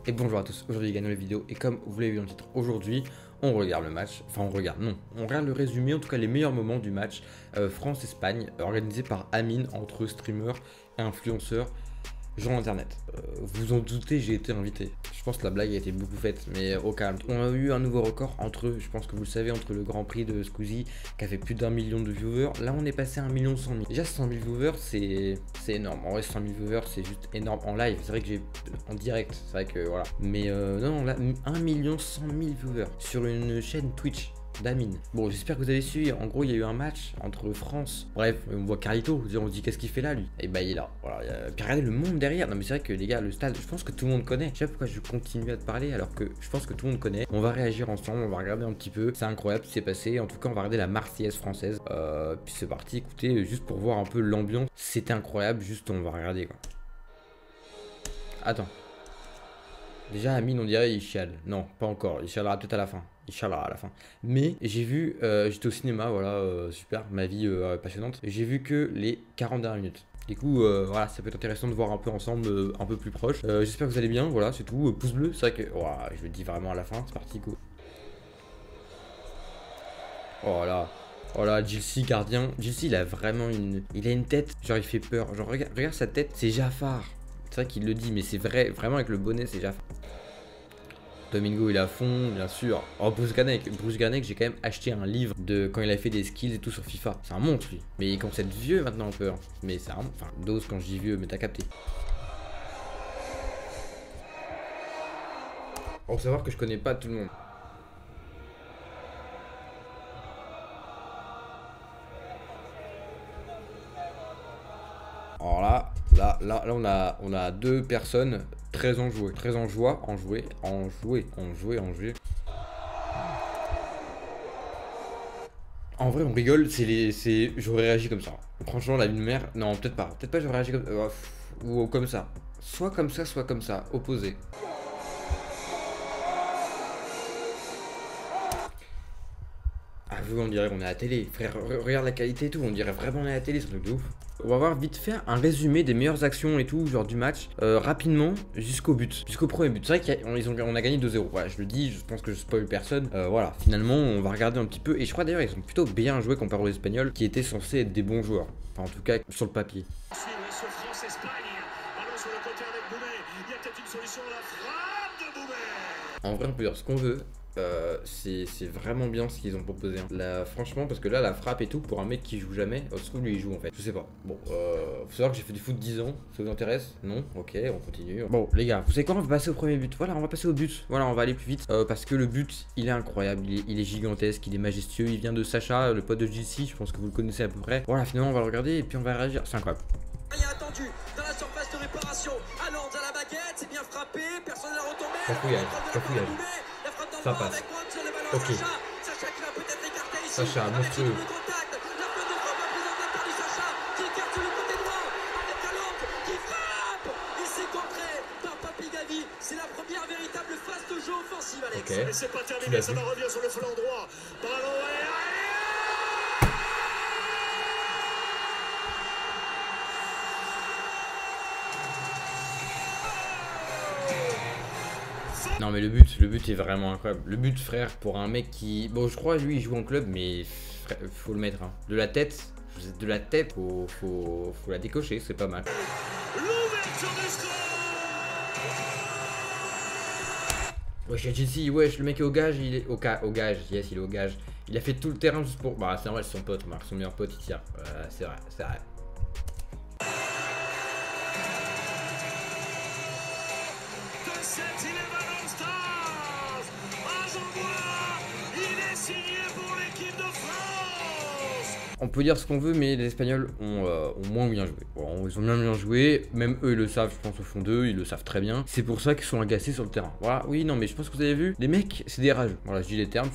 Et bonjour à tous, aujourd'hui gagnons la vidéo et comme vous l'avez vu dans le titre, aujourd'hui on regarde le match, enfin on regarde le résumé, en tout cas les meilleurs moments du match France-Espagne organisé par Amine entre streamers et influenceurs genre internet. Vous en doutez, j'ai été invité. Je pense que la blague a été beaucoup faite, mais au calme. On a eu un nouveau record entre, je pense que vous le savez, entre le Grand Prix de Squeezie qui a fait plus d'1 million de viewers. Là, on est passé à 1 million 100 000. Déjà, 100 000 viewers, c'est énorme. En vrai, 100 000 viewers, c'est juste énorme en live. C'est vrai que j'ai en direct, c'est vrai que voilà. Mais non, là, 1 million 100 000 viewers sur une chaîne Twitch d'Amine. Bon, j'espère que vous avez suivi. En gros, il y a eu un match entre France. Bref, on voit Carlito. On se dit qu'est-ce qu'il fait là, lui? Et bah, il est là. Voilà. Puis regardez le monde derrière. Non, mais c'est vrai que les gars, le stade, je pense que tout le monde connaît. Je sais pas pourquoi je continue à te parler alors que je pense que tout le monde connaît. On va réagir ensemble. On va regarder un petit peu. C'est incroyable ce qui s'est passé. En tout cas, on va regarder la Marseillaise française. Puis c'est parti. Écoutez, juste pour voir un peu l'ambiance. C'était incroyable. Juste, on va regarder quoi. Attends. Déjà, Amine, on dirait, il chiale. Non, pas encore. Il chialera peut-être à la fin. Il chialera à la fin. Mais j'ai vu, j'étais au cinéma, voilà, super, ma vie passionnante. J'ai vu que les 40 dernières minutes. Du coup, voilà, ça peut être intéressant de voir un peu ensemble, un peu plus proche. J'espère que vous allez bien, voilà, c'est tout. Pouce bleu, c'est vrai que, voilà, je le dis vraiment à la fin, c'est parti, go. Oh là. Oh là, Gilsi, gardien. Gilsi, il a vraiment une... Il a une tête, genre il fait peur. Genre, regarde sa tête, c'est Jafar. C'est vrai qu'il le dit, mais c'est vrai, vraiment avec le bonnet, c'est Jafar. Domingo il est à fond, bien sûr. Oh, Bruce Ganek, j'ai quand même acheté un livre de quand il a fait des skills et tout sur FIFA. C'est un monstre lui. Mais il commence à être vieux maintenant un peu. Hein. Mais c'est un... Enfin, dose quand je dis vieux, mais t'as capté. Faut savoir que je connais pas tout le monde. Alors là, on a deux personnes très enjouées. Très enjouées. En vrai, on rigole, j'aurais réagi comme ça. Franchement, la vie de mère, non, peut-être pas. Peut-être pas, j'aurais réagi comme ou comme ça. Soit comme ça, opposé. Ah, vous, on dirait qu'on est à la télé. Frère, regarde la qualité et tout, on dirait vraiment on est à la télé, c'est un truc de ouf. On va voir vite fait un résumé des meilleures actions et tout, genre du match, rapidement, jusqu'au but, jusqu'au premier but. C'est vrai qu'on a gagné 2-0. Voilà, je le dis, je pense que je spoil personne. Voilà, finalement, on va regarder un petit peu. Et je crois d'ailleurs, ils sont plutôt bien joués comparé aux Espagnols, qui étaient censés être des bons joueurs. Enfin, en tout cas, sur le papier. En vrai, on peut dire ce qu'on veut. C'est vraiment bien ce qu'ils ont proposé. Hein. Là, franchement, parce que là, la frappe et tout, pour un mec qui joue jamais, se trouve, lui, il joue en fait. Je sais pas. Bon, faut savoir que j'ai fait du foot 10 ans. Ça vous intéresse? Non? Ok, on continue. Bon, les gars, vous savez quoi? On va passer au premier but. Voilà, on va passer au but. Voilà, on va aller plus vite. Parce que le but, il est incroyable. Il est gigantesque, il est majestueux. Il vient de Sacha, le pote de JC. Je pense que vous le connaissez à peu près. Voilà, finalement, on va le regarder et puis on va réagir. C'est incroyable. Attendu dans la surface de réparation. Allons à la baguette, c'est bien frappé, personne n'a retombé. Cafouillage. Ça passe. Ok. Sacha, monstrueux. C'est la première véritable phase de jeu offensive, Alex. Okay. Et c'est pas terminé, ça va revenir sur le flanc droit. Ballon Non mais le but est vraiment incroyable. Le but frère pour un mec qui... Bon je crois lui il joue en club mais frère, faut le mettre. Hein. De la tête, faut la décocher, c'est pas mal. Wesh Jesse, wesh le mec est au gage, il est au gage, yes il est au gage. Il a fait tout le terrain juste pour... Bah c'est normal c'est son pote, Marc, son meilleur pote il tire. C'est vrai, c'est vrai. On peut dire ce qu'on veut, mais les Espagnols ont moins bien joué. Bon, ils ont bien joué, même eux ils le savent, je pense au fond d'eux, ils le savent très bien. C'est pour ça qu'ils sont agacés sur le terrain. Voilà, oui, non, mais je pense que vous avez vu, les mecs, c'est des rageux. Voilà, je dis les termes,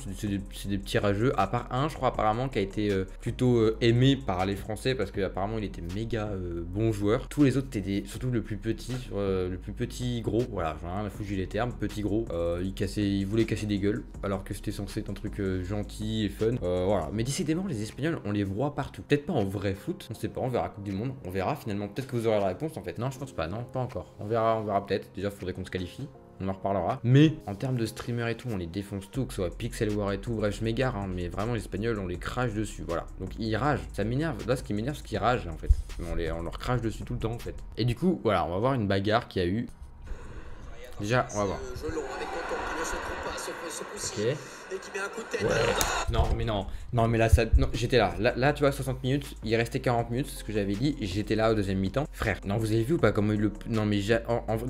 c'est des petits rageux, à part un, je crois, apparemment, qui a été plutôt aimé par les Français, parce qu'apparemment il était méga bon joueur. Tous les autres étaient surtout le plus petit gros, voilà, j'en ai rien à foutre, les termes, petit gros. Il voulait casser des gueules, alors que c'était censé être un truc gentil et fun. Voilà, mais décidément, les Espagnols, on les voit partout. Peut-être pas en vrai foot, on sait pas, on verra Coupe du Monde, on verra finalement. Peut-être que vous aurez la réponse en fait. Non, je pense pas, non, pas encore. On verra peut-être. Déjà, il faudrait qu'on se qualifie. on en reparlera. Mais en termes de streamer et tout, on les défonce tout, que ce soit Pixel War et tout. Bref, je m'égare, hein, mais vraiment les Espagnols, on les crache dessus. Voilà. Donc ils ragent. Ça m'énerve. Là, ce qui m'énerve, c'est qu'ils ragent en fait. On leur crache dessus tout le temps en fait. Et du coup, voilà, on va voir une bagarre qui a eu. Déjà, on va voir. Ok. Ouais. Non, mais là, ça. Non, j'étais là. Là, tu vois, 60 minutes. Il restait 40 minutes, c'est ce que j'avais dit. Et j'étais là au deuxième mi-temps. Frère, non, vous avez vu ou pas comment il le. Non, mais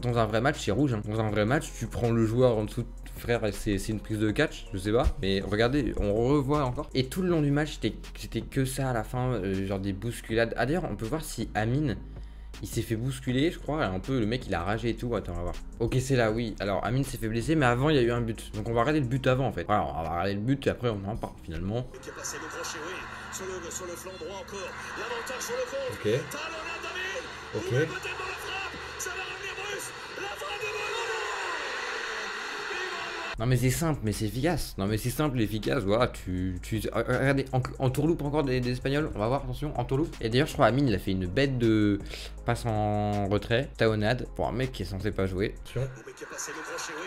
dans un vrai match, c'est rouge. Hein. Dans un vrai match, tu prends le joueur en dessous. Frère, c'est une prise de catch, je sais pas. Mais regardez, on revoit encore. Et tout le long du match, c'était que ça à la fin. Genre des bousculades. Ah, d'ailleurs, on peut voir si Amine. Il s'est fait bousculer, je crois, un peu, le mec il a ragé et tout, attends, on va voir. Ok, c'est là, oui, alors Amine s'est fait blesser, mais avant il y a eu un but. Donc on va regarder le but avant en fait. Voilà, on va regarder le but et après on en parle finalement. Ok. Ok. Non mais c'est simple, mais c'est efficace. Non mais c'est simple et efficace. Voilà, regardez, en tourloupe encore des Espagnols. On va voir, attention, en tourloupe. Et d'ailleurs, je crois Amine, il a fait une bête de passe en retrait, taonade, pour un mec qui est censé pas jouer. Attention.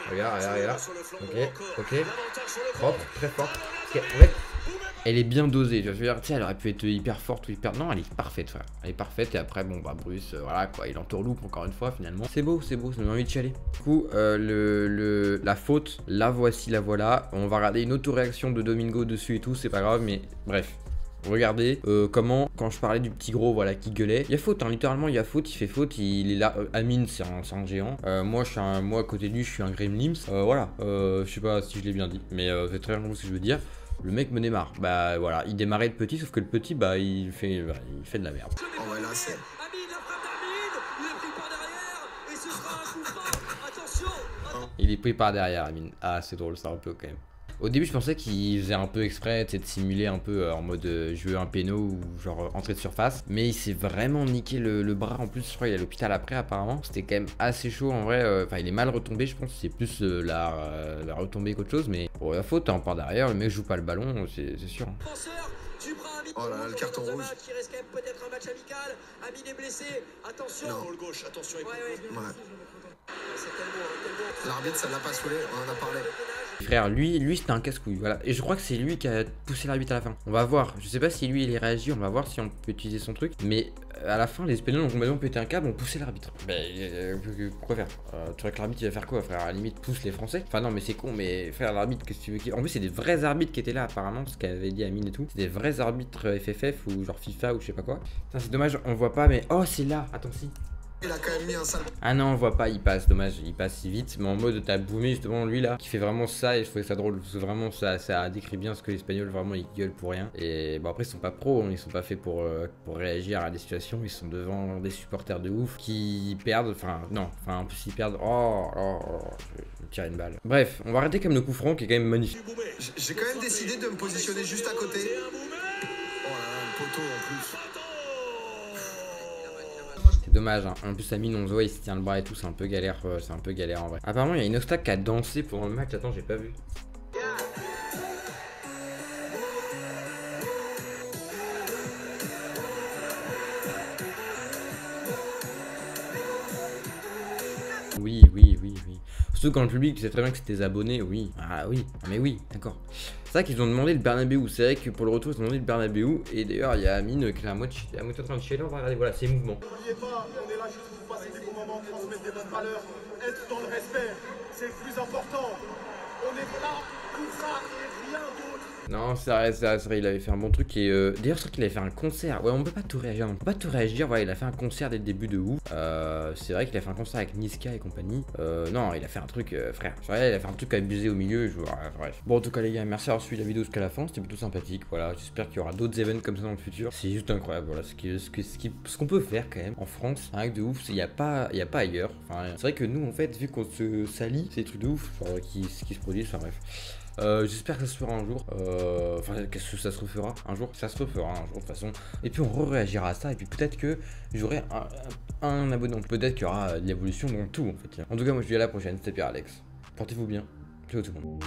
Regarde. Ok. Propre, très fort. Elle est bien dosée, tu vois, je veux dire, tu sais, elle aurait pu être hyper forte ou hyper... Non, elle est parfaite, frère. Elle est parfaite, et après, bon, bah, Bruce, voilà, quoi, il entourloupe encore une fois, finalement. C'est beau, ça me met envie de chialer. Du coup, la faute, la voici, la voilà. On va regarder une auto-réaction de Domingo dessus et tout, c'est pas grave, mais bref. Regardez comment, quand je parlais du petit gros, voilà, qui gueulait. Il y a faute, hein, littéralement, il y a faute, il fait faute, il est là. Amine, c'est un géant. Moi, à côté de lui, je suis un Gremlins. Voilà, je sais pas si je l'ai bien dit, mais c'est très bien ce que je veux dire. Le mec me démarre. Bah voilà, il démarrait le petit, sauf que le petit, bah il fait de la merde. Oh ouais, là c'est. Amine, la frappe d'Amine, il est pris par derrière, et ce sera un coup franc. Attention. Il est pris par derrière, Amine. Ah, c'est drôle, ça un peu quand même. Au début, je pensais qu'il faisait un peu exprès, de simuler un peu en mode jouer un péno ou genre entrée de surface. Mais il s'est vraiment niqué le bras. En plus, je crois qu'il est à l'hôpital après, apparemment. C'était quand même assez chaud en vrai. Enfin, il est mal retombé, je pense. C'est plus la retombée qu'autre chose. Mais pour la faute, on part derrière. Le mec joue pas le ballon, c'est sûr. Oh là là, le carton rouge. Qui reste quand même peut-être un match amical. Amine est blessé. Attention. Non. Pour le gauche, attention. Ouais. L'arbitre, ça l'a pas saoulé, on en a parlé. Frère, lui c'était un casse-couille, voilà. Et je crois que c'est lui qui a poussé l'arbitre à la fin. On va voir, je sais pas si lui il est réagi, on va voir si on peut utiliser son truc. Mais à la fin, les Espagnols ont complètement pété un câble, ont poussé l'arbitre. Mais pourquoi faire tu vois que l'arbitre il va faire quoi, frère? À la limite, pousse les Français. Enfin non, mais c'est con, mais frère, l'arbitre, qu'est-ce que tu veux? En plus, c'est des vrais arbitres qui étaient là apparemment, ce qu'avait dit Amine et tout. C'est des vrais arbitres FFF ou genre FIFA ou je sais pas quoi. C'est dommage, on voit pas, mais oh, c'est là, attends, si. Il a quand même mis un sale. Ah non, on voit pas, il passe, dommage, il passe si vite. Mais en mode, t'as boomé justement lui là, qui fait vraiment ça. Et je trouvais ça drôle, parce que vraiment, ça décrit bien ce que les Espagnols, vraiment, ils gueulent pour rien. Et bon, après, ils sont pas pros, hein, ils sont pas faits pour réagir à des situations. Ils sont devant des supporters de ouf qui perdent. Enfin, non, en plus, ils perdent. Je vais tirer une balle. Bref, on va arrêter comme le coup franc qui est quand même magnifique. J'ai quand même décidé de me positionner juste à côté. Oh là là, le poteau en plus. Dommage, hein. En plus Amine on se voit, il se tient le bras et tout, c'est un peu galère en vrai. Apparemment il y a une obstacle qui a dansé pendant le match, attends j'ai pas vu. Oui. Surtout quand le public, tu sais très bien que c'est tes abonnés, oui. Ah oui, mais oui, d'accord. C'est vrai qu'ils ont demandé le Bernabéu, c'est vrai que pour le retour ils ont demandé le Bernabéu. Et d'ailleurs il y a Amine qui est à moitié en train de chialer, on va regarder, voilà, ses mouvements. N'oubliez pas, on est là juste pour passer des bons moments, transmettre des bonnes valeurs, être dans le respect, c'est le plus important. On est là pour ça et rien d'autre. Non, c'est vrai, il avait fait un bon truc et d'ailleurs je crois qu'il avait fait un concert. Ouais, on peut pas tout réagir, on peut pas tout réagir. Voilà, il a fait un concert dès le début de ouf. C'est vrai qu'il a fait un concert avec Niska et compagnie. Non, il a fait un truc, frère. C'est vrai, il a fait un truc abusé au milieu. Bref. Bon, en tout cas, les gars, merci d'avoir suivi la vidéo jusqu'à la fin. C'était plutôt sympathique. Voilà, j'espère qu'il y aura d'autres événements comme ça dans le futur. C'est juste incroyable. Voilà, ce qu'on peut faire quand même en France. Un truc de ouf, il y a pas ailleurs. Enfin, c'est vrai que nous, en fait, vu qu'on se salit, c'est des trucs de ouf, genre qui se produisent. Enfin, bref. J'espère que ça se fera un jour. Enfin, qu'est-ce que ça se refera un jour? Ça se refera un jour de toute façon. Et puis on réagira à ça. Et puis peut-être que j'aurai un abonné. Peut-être qu'il y aura de l'évolution dans tout en fait. En tout cas, moi je vous dis à la prochaine. C'était Pierre Alex. Portez-vous bien. Ciao tout le monde.